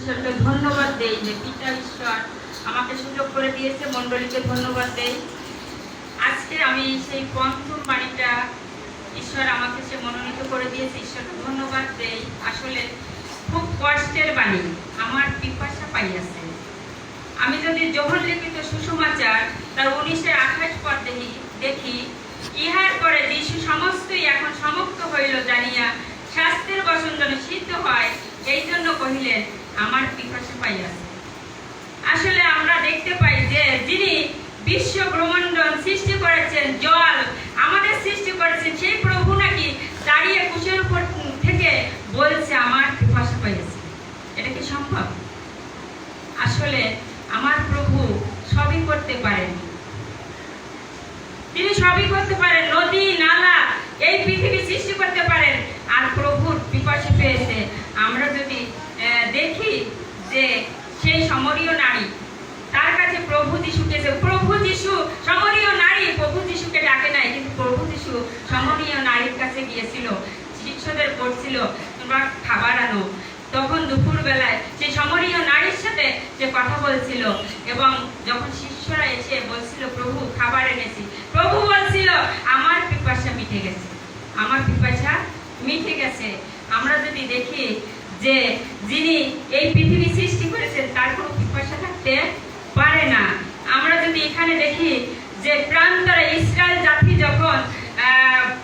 ঈশ্বরকে ধন্যবাদ দেই যে পিতা ঈশ্বর আমাকে সুযোগ করে দিয়েছে, মণ্ডলীকে ধন্যবাদ দেই। আজকে আমি সেই পঞ্চম বাণীটা ঈশ্বর আমাকে সে মনোনীত করে দিয়েছে, ঈশ্বরকে ধন্যবাদ দেই। আসলে খুব কষ্টের বাণী, আমার পিপাসা পাইয়াছে। আমি যদি যোহন লিখিত সুসমাচার তার 19-28 পদ দেখি, ইহার পরে যিশু সমস্তই এখন সমাপ্ত হইল জানিয়া শাস্ত্রের বচন যেন সিদ্ধ হয়, এই জন্য কহিলেন আমার পিপাসা পাইয়াছে। আসলে আমরা দেখতে পাই যে যিনি বিশ্ব ব্রহ্মাণ্ড সৃষ্টি করেছেন, জল আমাদের সৃষ্টি করেছেন, সেই প্রভু নাকি দাঁড়িয়ে কুশের উপর থেকে বলছে আমার পিপাসা পাইয়াছে। এটা কি সম্ভব? আসলে আমার প্রভু সবই করতে পারেন, তিনি সবই করতে পারেন। নদী নালা এই পৃথিবী সৃষ্টি করতে পারেন, আর প্রভুর পিপাসা পেয়েছে। আমরা যদি দেখি যে সেই সমরীয় নারী, তার কাছে প্রভু যিশু গেছে। প্রভু যিশু সমরীয় নারী, প্রভু যিশুকে ডাকে নাই, কিন্তু প্রভু যিশু সমরীয় নারীর কাছে গিয়েছিল, শিষ্যদের বলছিল তোমরা খাবার আনো। তখন দুপুর বেলায় সেই সমরীয় নারীর সাথে যে কথা বলছিল, এবং যখন শিষ্যরা এসে বলছিল প্রভু খাবার এনেছি, প্রভু বলছিল আমার পিপাসা মিটে গেছে, আমার পিপাসা মিটে গেছে। আমরা যদি দেখি যে যিনি এই পৃথিবী সৃষ্টি করেছেন তার কোনো পিপাসা থাকতে পারে না। আমরা যদি এখানে দেখি যে প্রান্তরে ইসরায়েল জাতি যখন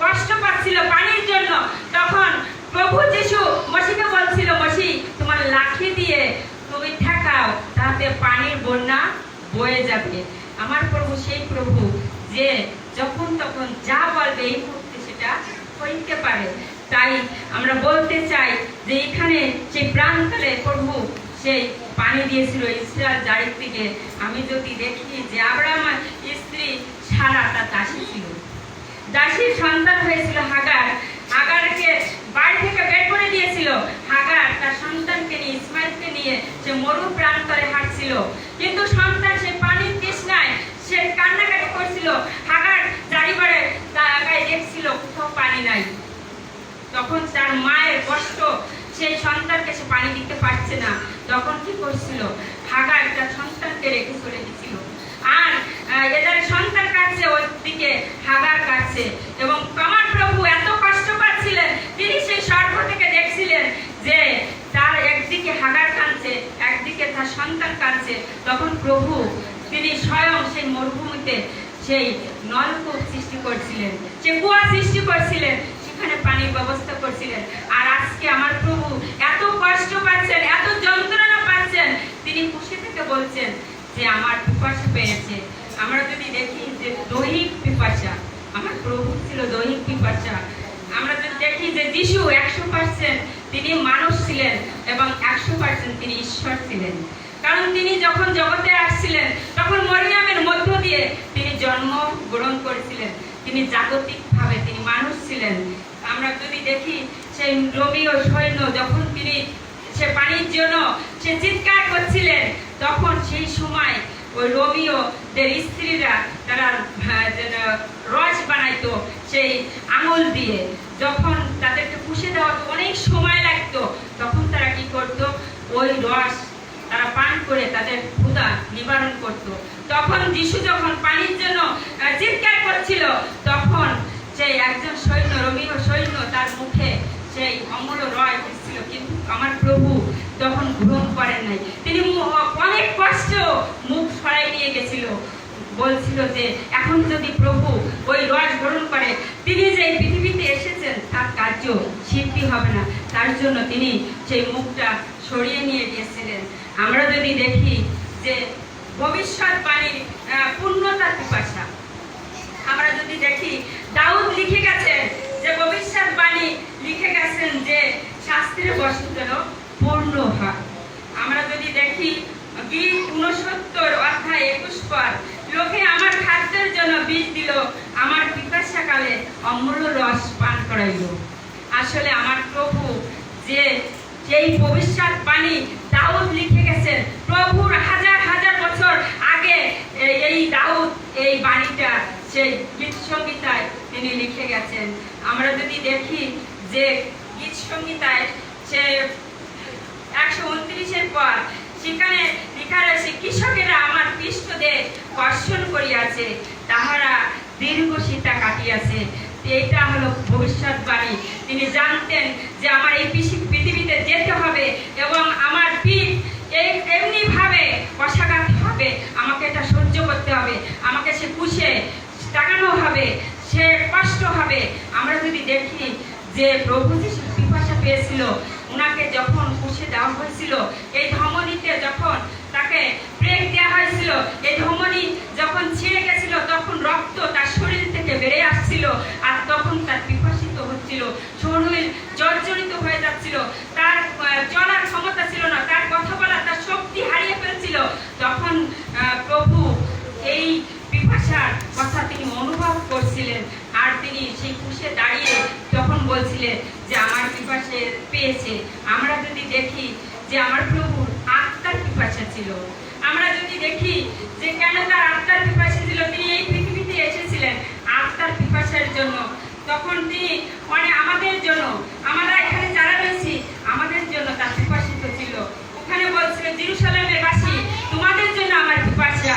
কষ্ট পাচ্ছিল পানির জন্য, তখন প্রভু যিশু মসিকে বলছিল, মসি তোমার লাঠি দিয়ে তুমি ঠেকাও, তাতে পানির বন্যা বয়ে যাবে। আমার প্রভু সেই প্রভু যে যখন তখন যা বলবে এই মুহূর্তে সেটা হইতে পারে। তাই আমরা বলতে চাই যে এখানে সেই প্রান্তরে প্রভু সেই পানি দিয়েছিল ইসরায়েল জাতির দিকে। আমি যদি দেখি যে আব্রাহামের স্ত্রী সারা তার দাসী ছিল, দাসীর সন্তান হয়েছিল হাগার, হাগারকে বাড়ি থেকে বের করে দিয়েছিল। হাগার তার সন্তানকে নিয়ে, ইসমাইলকে নিয়ে সে মরু প্রান্তরে হাঁটছিল, কিন্তু সন্তান সে পানির তৃষ্ণায় সে কান্নাকাটি করছিল। হাগার চারিবারে তাকায় দেখছিল কোথাও পানি নাই। তখন তার মায়ের কষ্ট, সেই সন্তানকে সে পানি দিতে পারছে না। তখন কি করছিল? হাগার তার সন্তানকে রেখে চলে গেছিল, আর এদের সন্তান কাটছে, ওর দিকে হাগার কাটছে। এবং আমার প্রভু এত কষ্ট পাচ্ছিলেন, তিনি সেই স্বর্গ থেকে দেখছিলেন যে তার একদিকে হাগার কাঁদছে, একদিকে তার সন্তান কাঁদছে। তখন প্রভু তিনি স্বয়ং সেই মরুভূমিতে সেই নলকূপ সৃষ্টি করছিলেন, সে কুয়া সৃষ্টি করছিলেন, সেখানে পানির ব্যবস্থা করছিলেন। আর আজকে আমার প্রভু এত কষ্ট পাচ্ছেন, এত যন্ত্রণা পাচ্ছেন, তিনি খুশি থেকে বলছেন যে আমার পিপাসা পেয়েছে। আমরা যদি দেখি যে দৈহিক পিপাসা, আমার প্রভু ছিল দৈহিক পিপাসা। আমরা যদি দেখি যে যিশু 100% তিনি মানুষ ছিলেন এবং 100% তিনি ঈশ্বর ছিলেন। কারণ তিনি যখন জগতে আসছিলেন তখন মরিয়ামের মধ্য দিয়ে তিনি জন্ম গ্রহণ করেছিলেন, তিনি জাগতিকভাবে তিনি মানুষ ছিলেন। আমরা যদি দেখি সেই রোমিও সৈন্য যখন তিনি সে পানির জন্য সে চিৎকার করছিলেন, তখন সেই সময় ওই রোমিওদের স্ত্রীরা তারা রস বানাইতো সেই আঙুল দিয়ে। যখন তাদেরকে পুষে দেওয়া অনেক সময় লাগতো, তখন তারা কি করতো? ওই রস তারা পান করে তাদের ক্ষুধা নিবারণ করত। তখন যিশু যখন পানির জন্য চিৎকার করছিল, তখন সেই একজন সৈন্য, রোমিও সৈন্য, তার মুখে সেই অমূল্য রস দিচ্ছিল, কিন্তু আমার প্রভু তখন গ্রহণ করেন নাই। তিনি অনেক কষ্ট মুখ সরাই নিয়ে গেছিল, বলছিল যে এখন যদি প্রভু ওই রস গ্রহণ করে, তিনি যে পৃথিবীতে এসেছেন তার কার্য সিদ্ধি হবে না, তার জন্য তিনি সেই মুখটা সরিয়ে নিয়ে গিয়েছিলেন। আমরা যদি দেখি যে ভবিষ্যৎবাণীর পূর্ণতার পিপাসা, আমরা যদি দেখি দাউদ লিখে গেছেন যে ভবিষ্যৎবাণী লিখে গেছেন যে শাস্ত্রের বচন যেন পূর্ণ হয়। আমরা যদি দেখি গীত 69-21 পদ, লোকে আমার খাদ্যের জন্য বীজ দিল, আমার পিপাসাকালে অমূল্য রস পান করাইল। আসলে আমার প্রভু যে এই ভবিষ্যৎবাণী দাউদ লিখে গেছেন, প্রভুর হাজার হাজার বছর আগে এই দাউদ এই বাণীটা সেই গীত সংহিতায় তিনি লিখে গেছেন। আমরা যদি দেখি যে গীত সংহিতায় সে 129 পদ, সেখানে লেখা রয়েছে, কৃষকেরা আমার পৃষ্ঠদেশ কর্ষণ করিয়াছে, তাহারা দীর্ঘ সীতা কাটিয়াছে। এটা হলো ভবিষ্যৎবাণী। তিনি জানতেন যে আমার এই পৃথিবীতে যেতে হবে এবং আমার পিঠ এমনি ভাবে কষাঘাত হবে, আমাকে এটা সহ্য করতে হবে, আমাকে সে কুশে টাঙানো হবে, সে কষ্ট হবে। আমরা যদি দেখি যে প্রভু যিশু পিপাসা পেয়েছিল, ওনাকে যখন কুশে দেওয়া হয়েছিল, এই ধমনীতে যখন তাকে ব্রেক দেওয়া হয়েছিল, এই ধমনী যখন ছিঁড়ে গেছিল, তখন রক্ত তার শরীর থেকে বেড়ে আসছিল, আর তখন তার পিপাসিত হচ্ছিল, শরীর জর্জরিত হয়ে যাচ্ছিল, তার চলার ক্ষমতা ছিল না, তার কথা বলা, তার শক্তি হারিয়ে ফেলছিল। তখন প্রভু এই পিপাসার কথা তিনি অনুভব করছিলেন, আর তিনি সেই কুশে দাঁড়িয়ে তখন বলছিলেন যে আমার পিপাসা পেয়েছে। আমরা যদি দেখি যে আমার প্রভুর আত্মার পিপাসা ছিল, আমরা যদি দেখি যে কেন তার আত্মার পিপাসা ছিল, তিনি এই পৃথিবীতে এসেছিলেন আত্মার পিপাসার জন্য। তখন তিনি মানে আমাদের জন্য, আমরা এখানে যারা রয়েছি আমাদের জন্য তার পিপাসিত ছিল। ওখানে বলছিল, জেরুজালেমের বাসী তোমাদের জন্য আমার পিপাসা,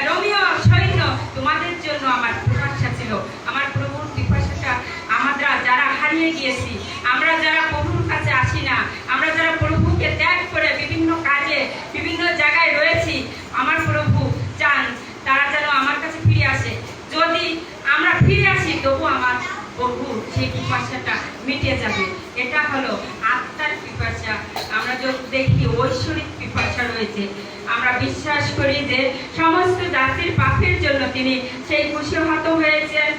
রোমীয় সৈন্য তোমাদের জন্য আমার পিপাসা ছিল। আমার প্রভুর পিপাসাটা আমরা যারা হারিয়ে গিয়েছি, আমরা যারা প্রভুর কাছে আসি না, আমরা যারা প্রভুকে ত্যাগ করে বিভিন্ন কাজে বিভিন্ন জায়গায় রয়েছি, আমার প্রভু চান তারা যেন আমার কাছে ফিরে আসে। যদি আমরা ফিরে আসি তবু আমার প্রভু সেই পিপাসাটা মিটে যাবে। এটা হলো আত্মার পিপাসা। আমরা যদি দেখি ঐশ্বরিক পিপাসা রয়েছে, আমরা বিশ্বাস করি যে সমস্ত জাতির পাপের জন্য তিনি সেই কুশীহত হয়েছেন।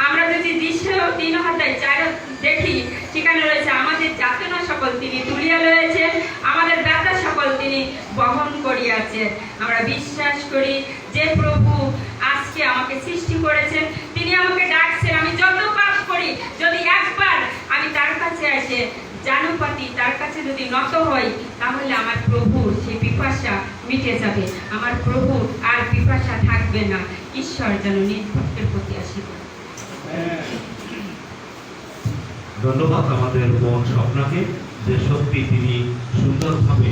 আমরা যদি 3:4 দেখি, সেখানে রয়েছে, আমাদের যাতনা সকল তিনি তুলিয়া লয়েছেন, আমাদের ব্যথা সকল তিনি বহন করিয়াছেন। আমরা বিশ্বাস করি যে প্রভু আজকে আমাকে সৃষ্টি করেছেন, তিনি আমাকে ডাকছেন। আমি যত পাপ করি, যদি একবার আমি তার কাছে এসে জানুপাতি তার কাছে যদি নত হই, তাহলে আমার প্রভুর সেই পিপাসা মিটে যাবে, আমার প্রভুর আর পিপাসা থাকবে না। ঈশ্বর যেন নিজ ভক্তের প্রতি আশীর্বাদ। ধন্যবাদ আমাদের বোন স্বপ্নাকে, যে সত্যি তিনি সুন্দরভাবে